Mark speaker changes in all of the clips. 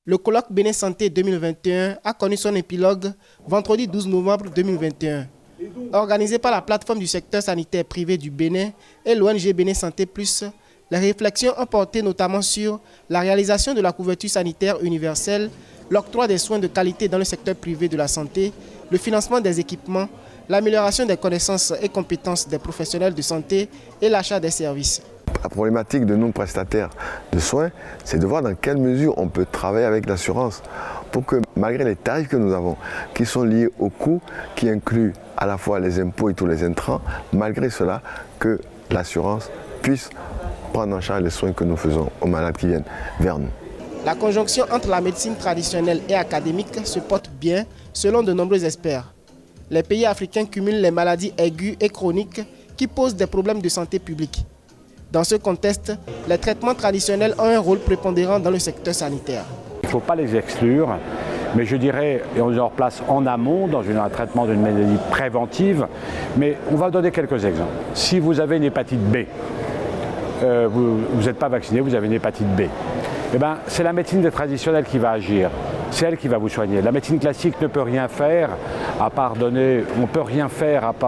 Speaker 1: Le colloque Bénin Santé 2021 a connu son épilogue vendredi 12 novembre 2021. Organisé par la plateforme du secteur sanitaire privé du Bénin et l'ONG Bénin Santé Plus, les réflexions ont porté notamment sur la réalisation de la couverture sanitaire universelle, l'octroi des soins de qualité dans le secteur privé de la santé, le financement des équipements, l'amélioration des connaissances et compétences des professionnels de santé et l'achat des services.
Speaker 2: La problématique de nos prestataires de soins, c'est de voir dans quelle mesure on peut travailler avec l'assurance pour que, malgré les tarifs que nous avons, qui sont liés aux coûts, qui incluent à la fois les impôts et tous les intrants, malgré cela, que l'assurance puisse prendre en charge les soins que nous faisons aux malades qui viennent vers nous.
Speaker 1: La conjonction entre la médecine traditionnelle et académique se porte bien, selon de nombreux experts. Les pays africains cumulent les maladies aiguës et chroniques qui posent des problèmes de santé publique. Dans ce contexte, les traitements traditionnels ont un rôle prépondérant dans le secteur sanitaire.
Speaker 3: Il ne faut pas les exclure, mais je dirais, on les replace en amont dans un traitement d'une maladie préventive. Mais on va donner quelques exemples. Si vous avez une hépatite B, vous n'êtes pas vacciné, vous avez une hépatite B, eh bien, c'est la médecine traditionnelle qui va agir. C'est elle qui va vous soigner. La médecine classique ne peut rien faire à part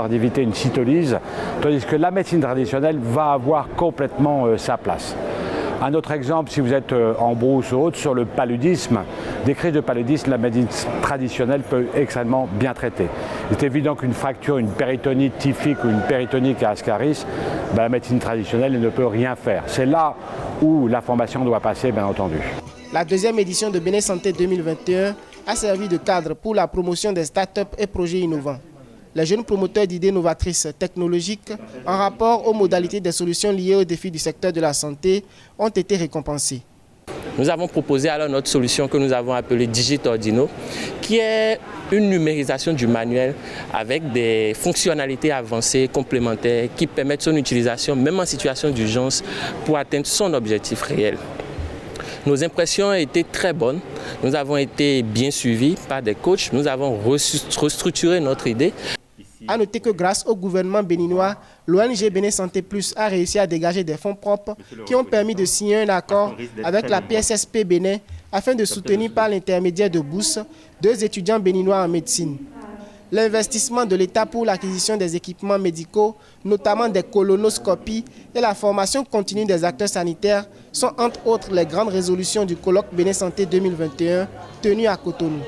Speaker 3: d'éviter une cytolyse, tandis que la médecine traditionnelle va avoir complètement sa place. Un autre exemple, si vous êtes en brousse ou autre, sur le paludisme, des crises de paludisme, la médecine traditionnelle peut extrêmement bien traiter. Il est évident qu'une fracture, une péritonite typhique ou une péritonite à ascaris, la médecine traditionnelle ne peut rien faire. C'est là où la formation doit passer, bien entendu.
Speaker 1: La deuxième édition de Bénin Santé 2021 a servi de cadre pour la promotion des start-up et projets innovants. Les jeunes promoteurs d'idées novatrices technologiques en rapport aux modalités des solutions liées aux défis du secteur de la santé ont été récompensés.
Speaker 4: Nous avons proposé alors notre solution que nous avons appelée DigitOrdino, qui est une numérisation du manuel avec des fonctionnalités avancées complémentaires qui permettent son utilisation même en situation d'urgence pour atteindre son objectif réel. Nos impressions ont été très bonnes, nous avons été bien suivis par des coachs, nous avons restructuré notre idée.
Speaker 1: A noter que grâce au gouvernement béninois, l'ONG Bénin Santé Plus a réussi à dégager des fonds propres qui ont permis de signer un accord avec la PSSP Bénin afin de soutenir par l'intermédiaire de bourses 2 étudiants béninois en médecine. L'investissement de l'État pour l'acquisition des équipements médicaux, notamment des colonoscopies, et la formation continue des acteurs sanitaires sont entre autres les grandes résolutions du colloque Bénin Santé 2021 tenu à Cotonou.